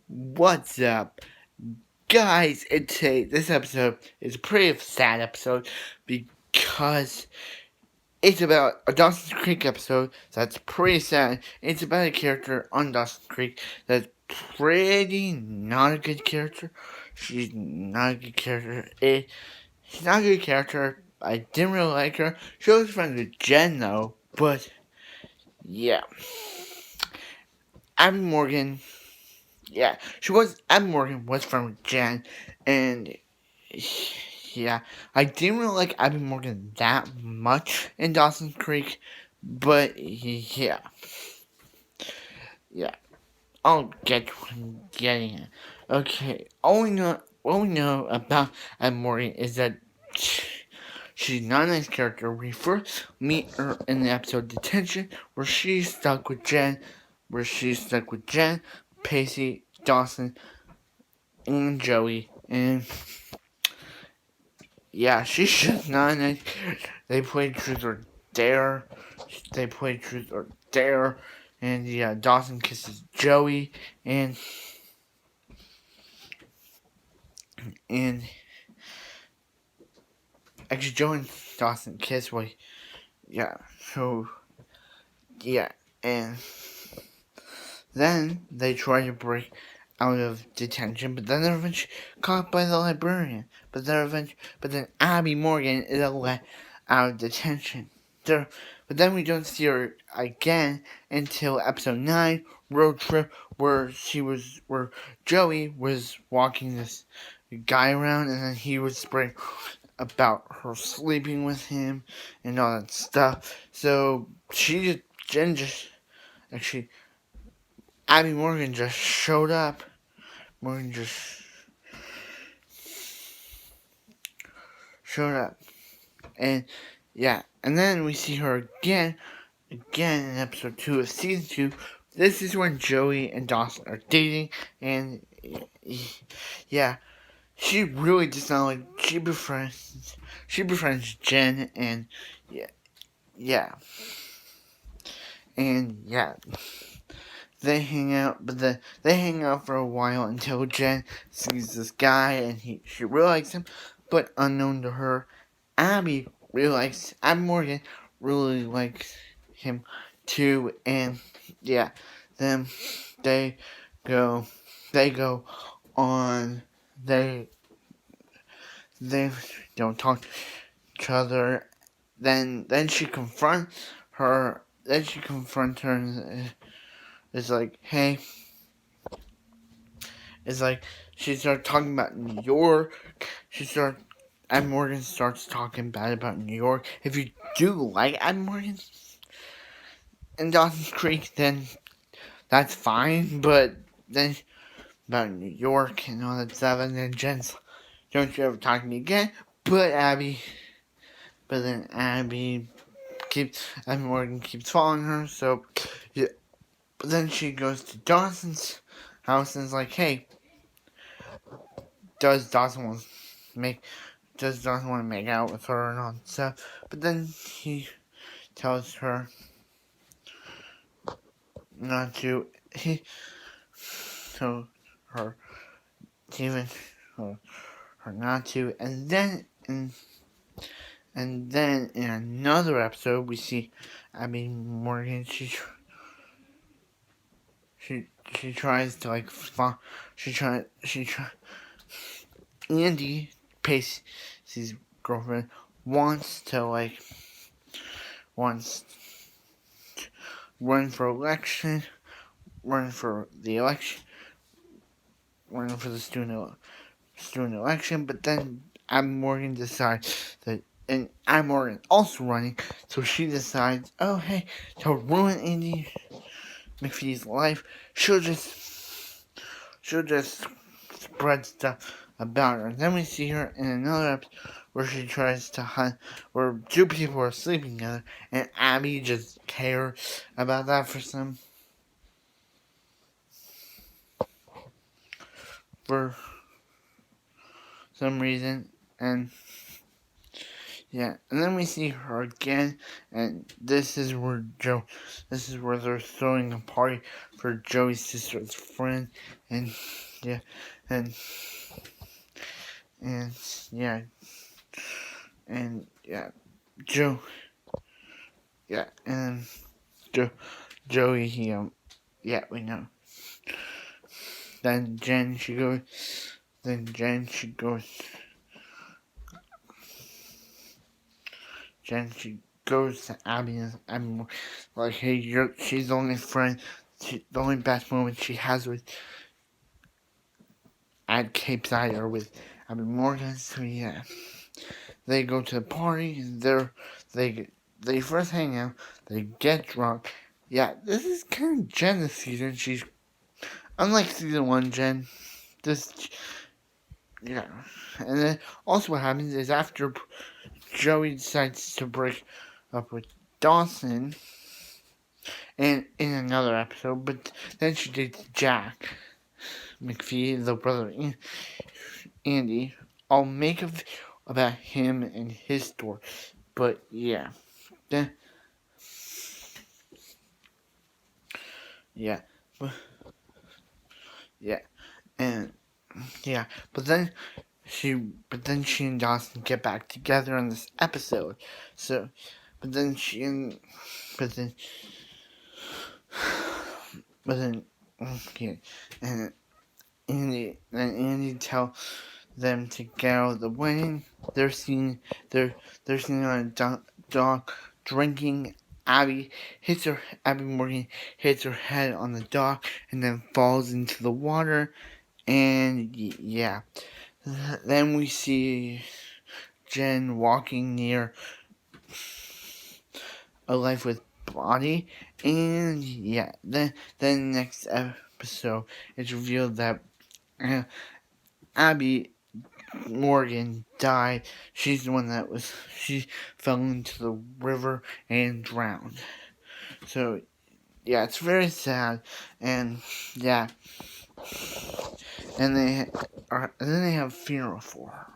What's up, guys? And today, this episode is a pretty sad episode because it's about a Dawson's Creek episode that's pretty sad. It's about a character on Dawson's Creek that's pretty not a good character. She's not a good character. She's not a good character. I didn't really like her. She was friends with Jen though, but yeah. Abby Morgan, yeah, Abby Morgan was from Jen, and yeah, I didn't really like Abby Morgan that much in Dawson's Creek, but yeah, I'll get to what I'm getting at. Okay, all we know about Abby Morgan is that she's not a nice character. We first meet her in the episode Detention, where she's stuck with Jen, Pacey, Dawson, and Joey, and yeah, she's just not a nice character. They played Truth or Dare. And yeah, Dawson kisses Joey, and actually Joey and Dawson kiss. Well, yeah. So yeah, and then they try to break out of detention, but then they're eventually caught by the librarian. But then Abby Morgan is let out of detention. But then we don't see her again until episode 9, Road Trip, where Joey was walking this guy around, and then he was spraying about her sleeping with him and all that stuff. So Jen just actually Abby Morgan just showed up. Morgan just showed up. And yeah, and then we see her again in episode 2 of season 2. This is when Joey and Dawson are dating, and yeah, she really does not like, she befriends Jen, and yeah, and yeah, they hang out, but they hang out for a while until Jen sees this guy, and she really likes him, but unknown to her, Abby Morgan really likes him too, and yeah, then they go on, they don't talk to each other. Then she confronts her. And is like, hey, it's like she started talking about New York. Ed Morgan starts talking bad about New York. If you do like Ed Morgan and Dawson's Creek, then that's fine. But then about New York and all that stuff, and then Jen's, don't you ever talk to me again? But then Abby Morgan keeps following her. So yeah, but then she goes to Dawson's house and is like, hey, does Dawson want to make out with her and all that stuff? But then he tells her not to. He told her even her not to, and then in another episode we see Abby Morgan. She tries to like she try Andy Pacey's girlfriend wants to run for election, run for the student election, but then Abby Morgan decides that, and Abby Morgan also running, so she decides, oh hey, to ruin Andy McPhee's life, she'll just spread stuff about her. And then we see her in another episode where she tries to hunt, where two people are sleeping together, and Abby just cares about that for some reason, and Yeah, and then we see her again, and this is where they're throwing a party for Joey's sister's friend, and yeah, and and yeah, and yeah, Joe, yeah, and Joey, yeah, we know. Then Jen, she goes, she goes to Abby and Abby, like, hey, she's the only friend, the only best moment she has with at Cape Side or with Abby Morgan. So yeah, they go to the party and they first hang out. They get drunk. Yeah, this is kind of Jen this season. She's unlike season one, Jen. This yeah, and then also what happens is after Joey decides to break up with Dawson, and in another episode, but then she dates Jack McPhee, the brother of Andy. I'll make a video about him and his story, but yeah, then yeah, but yeah, and yeah, but then she and Dawson get back together in this episode. So, but then she and but then but then okay, and Andy tell them to get out of the wedding. They're seen on a dock drinking. Abby Morgan hits her head on the dock and then falls into the water. And yeah, then we see Jen walking near a life with body, and yeah, then next episode it's revealed that Abby Morgan died. She's the one she fell into the river and drowned. So yeah, it's very sad, and yeah, and then they have a funeral for her.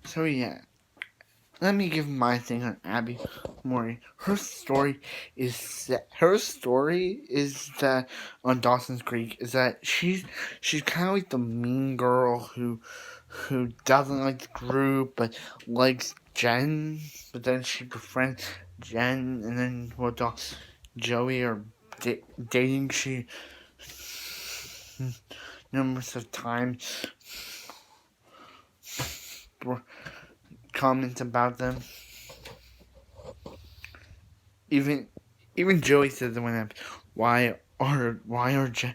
So yeah, let me give my thing on Abby Morgan. Her story is that on Dawson's Creek is that she's kind of like the mean girl who doesn't like the group but likes Jen, but then she befriends Jen, and then Joey are dating. She numerous of times comments about them. Even Joey says the one, why are Jen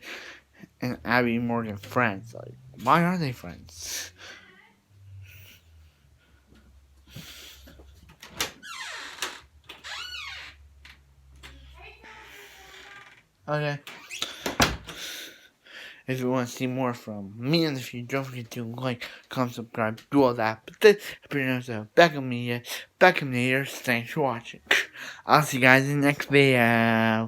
and Abby Morgan friends? Like, why are they friends? Okay. If you want to see more from me in the future, don't forget to like, comment, subscribe, do all that. But this is back in the years. Thanks for watching. I'll see you guys in the next video.